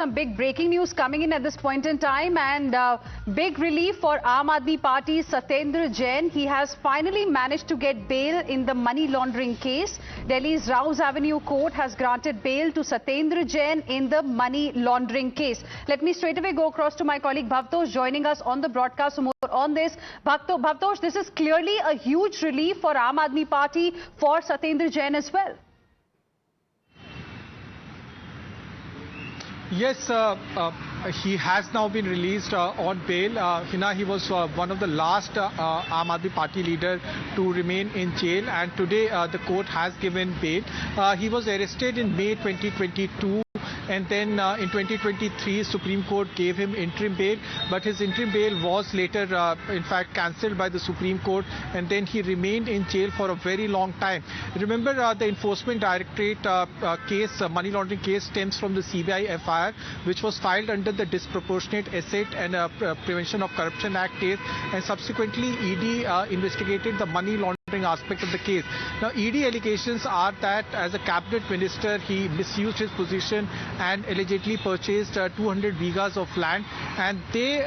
Some big breaking news coming in at this point in time, and big relief for Aam Aadmi Party's Satyendra Jain. He has finally managed to get bail in the money laundering case. Delhi's Rouse Avenue Court has granted bail to Satyendra Jain in the money laundering case. Let me straight away go across to my colleague Bhavtosh joining us on the broadcast for more on this. Bhavtosh, this is clearly a huge relief for Aam Aadmi Party, for Satyendra Jain as well. Yes, he has now been released on bail. Hina, he was one of the last Aam Aadmi Party leader to remain in jail, and today the court has given bail. He was arrested in May 2022. And then in 2023, Supreme Court gave him interim bail, but his interim bail was later, in fact, cancelled by the Supreme Court, and then he remained in jail for a very long time. Remember, the Enforcement Directorate case, money laundering case, stems from the CBI FIR, which was filed under the Disproportionate Asset and Prevention of Corruption Act case, and subsequently ED investigated the money laundering aspect of the case. Now, ED allegations are that as a cabinet minister, he misused his position and allegedly purchased 200 bighas of land, and they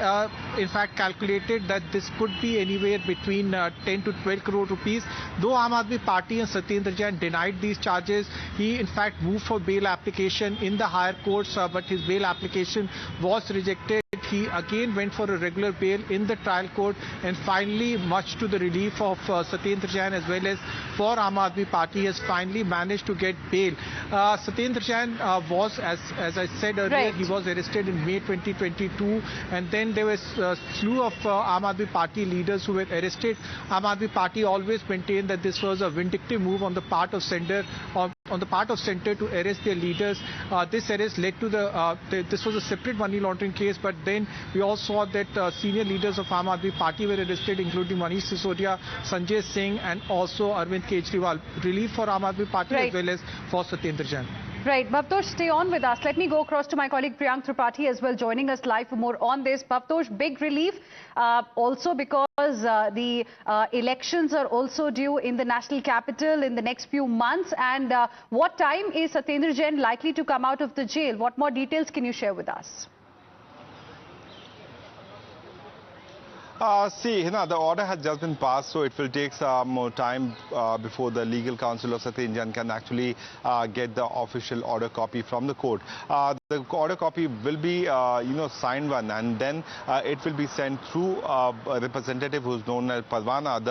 in fact calculated that this could be anywhere between 10 to 12 crore rupees. Though Aam Aadmi Party and Satyendra Jain denied these charges, he in fact moved for bail application in the higher courts, but his bail application was rejected. He again went for a regular bail in the trial court, and finally, much to the relief of Satyendra Jain as well as for Aam Aadmi Party, has finally managed to get bail. Satyendra Jain was, as I said earlier, he was arrested in May 2022, and then there was a slew of Aam Aadmi Party leaders who were arrested. Aam Aadmi Party always maintained that this was a vindictive move on the part of Centre, to arrest their leaders. This arrest led to this was a separate money laundering case, but then we all saw that senior leaders of Aam Aadmi Party were arrested, including Manish Sisodia, Sanjay Singh, and also Arvind Kejriwal. Relief for Aam Aadmi Party as well as for Satyendra Jain. Right, Bhavtosh, stay on with us. Let me go across to my colleague Priyank Tripathi as well, joining us live for more on this. Bhavtosh, big relief also because the elections are also due in the national capital in the next few months. And what time is Satyendra Jain likely to come out of the jail? What more details can you share with us? See, Hina, the order has just been passed, so it will take some more time before the legal counsel of Satyendra Jain can actually get the official order copy from the court. The order copy will be, signed one, and then it will be sent through a representative who's known as Parwana,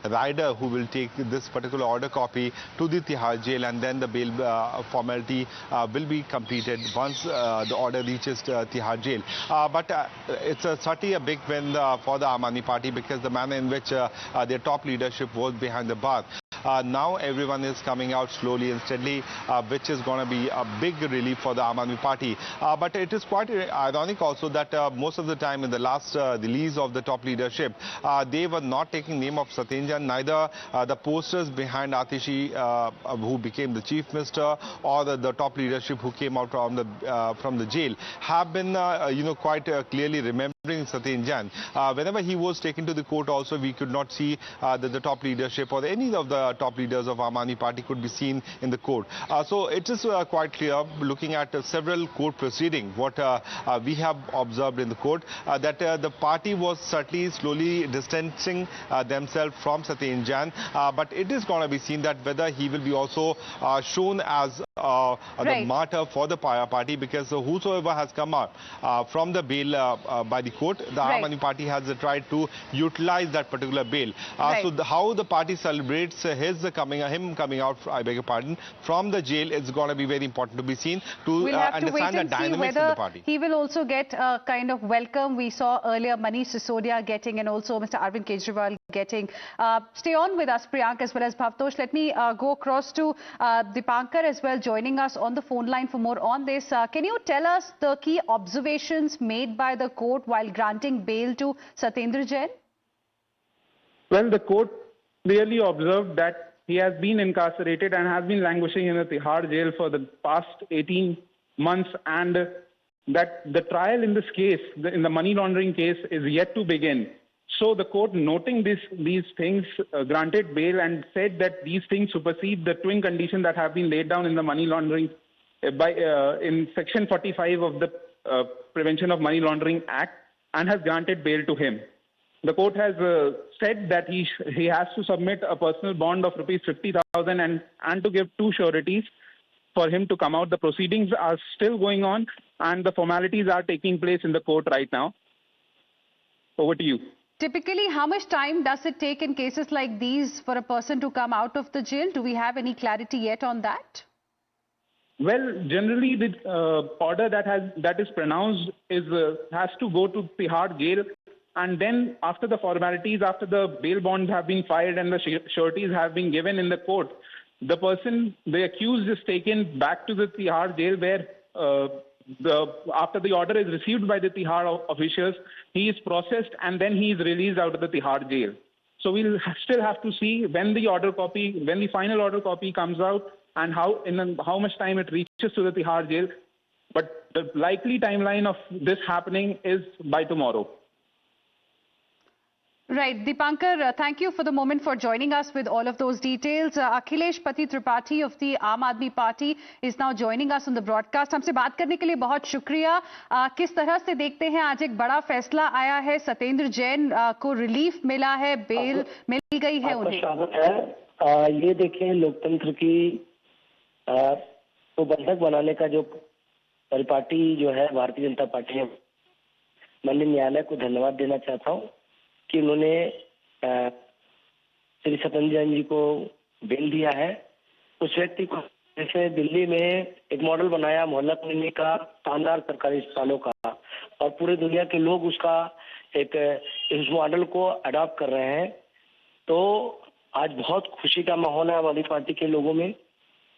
the rider who will take this particular order copy to the Tihar jail, and then the bail formality will be completed once the order reaches Tihar jail. But it's certainly a big win for the Aam Aadmi Party, because the manner in which their top leadership was behind the bar. Now everyone is coming out slowly and steadily, which is going to be a big relief for the Aam Aadmi Party. But it is quite ironic also that most of the time in the last release of the top leadership, they were not taking name of Satyendra Jain, neither the posters behind Atishi, who became the chief minister, or the top leadership who came out from the jail, have been quite clearly remembering Satyendra Jain. Whenever he was taken to the court also, we could not see that the top leadership or any of the top leaders of Aam Aadmi Party could be seen in the court. So it is quite clear, looking at several court proceedings, what we have observed in the court, that the party was certainly slowly distancing themselves from Satyendra Jain, but it is going to be seen that whether he will be also shown as the martyr for the party, because whosoever has come out from the bail by the court, the Aam Aadmi Party has tried to utilize that particular bail. So how the party celebrates him coming out, I beg your pardon, from the jail, is going to be very important to be seen to understand the dynamics in the party. He will also get a kind of welcome. We saw earlier Manish Sisodia getting, and also Mr. Arvind Kejriwal getting. Stay on with us, Priyank, as well as Bhavtosh. Let me go across to Dipankar as well, joining us on the phone line for more on this. Can you tell us the key observations made by the court while granting bail to Satyendra Jain? Well, the court clearly observed that he has been incarcerated and has been languishing in the Tihar jail for the past 18 months, and that the trial in this case, in the money laundering case, is yet to begin. So the court, noting these things, granted bail and said that these things supersede the twin conditions that have been laid down in the money laundering in Section 45 of the Prevention of Money Laundering Act and has granted bail to him. The court has said that he has to submit a personal bond of rupees 50,000 and to give 2 sureties for him to come out. The proceedings are still going on and the formalities are taking place in the court right now. Over to you. Typically, how much time does it take in cases like these for a person to come out of the jail? Do we have any clarity yet on that? Well, generally the order that is pronounced has to go to Tihar jail, and then after the formalities, after the bail bonds have been filed and the sureties have been given in the court, the accused is taken back to the Tihar jail where after the order is received by the Tihar officials, he is processed and then he is released out of the Tihar jail. So we'll still have to see when the final order copy comes out and how much time it reaches to the Tihar jail. But the likely timeline of this happening is by tomorrow. Right. Dipankar, thank you for the moment for joining us with all of those details. Akhilesh Pati Tripathi of the Aam Aadmi Party is now joining us on the broadcast. हमसे बात करने के लिए बहुत शुक्रिया. किस तरह से देखते हैं आज एक बड़ा फैसला आया है, सत्येंद्र जैन को रिलीफ मिला है, बेल मिल गई है उन्हें. स्वागत है. ये देखें लोकतंत्र की को बंधक बनाने का जो परिपाटी जो है भारतीय जनता पार्टी है, माननीय न्यायालय को धन्यवाद देना चाहता हूँ कि उन्होंने श्री सत्येंद्र जैन जी को बेल दिया है. उस व्यक्ति को जैसे दिल्ली में एक मॉडल बनाया मोहल्ला क्लिनिक का, शानदार सरकारी अस्पतालों का, और पूरे दुनिया के लोग उसका इस मॉडल को अडॉप्ट कर रहे हैं. तो आज बहुत खुशी का माहौल है आम आदमी पार्टी के लोगों में,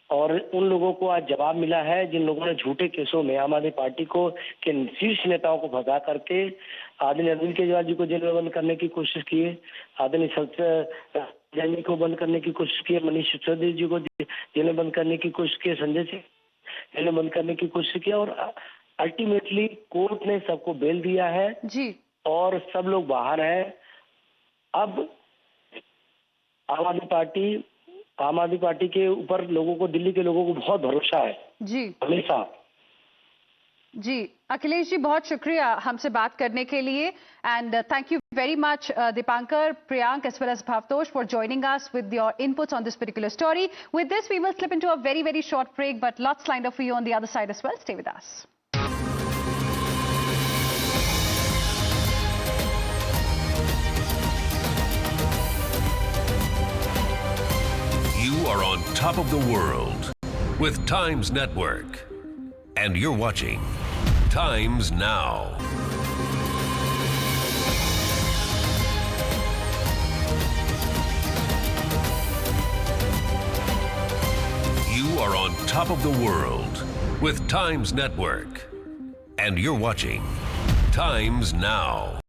और उन लोगों को आज जवाब मिला है जिन लोगों ने झूठे केसों में आम आदमी पार्टी को के शीर्ष नेताओं को भगा करके आदरणीय अरविंद केजरीवाल जी को जेल में बंद करने की कोशिश की है, आदरणीय सत्येंद्र जैन जी को बंद करने की कोशिश की है, मनीष सिसोदिया जी को जेल में बंद करने की कोशिश की है, संजय सिंह जेल में बंद करने की कोशिश की, और अल्टीमेटली कोर्ट ने सबको बेल दिया है जी, और सब लोग बाहर हैं. अब आम आदमी पार्टी के ऊपर लोगों को, दिल्ली के लोगों को बहुत भरोसा है जी, हमेशा. जी अखिलेश जी, बहुत शुक्रिया हमसे बात करने के लिए. And thank you very much Dipankar, Priyank as well as Bhavtosh for joining us with your inputs on this particular story. With this we will slip into a very, very short break, but lots lined up for you on the other side as well. Stay with us. You are on top of the world with Times Network, and you're watching Times Now. You are on top of the world with Times Network, and you're watching Times Now.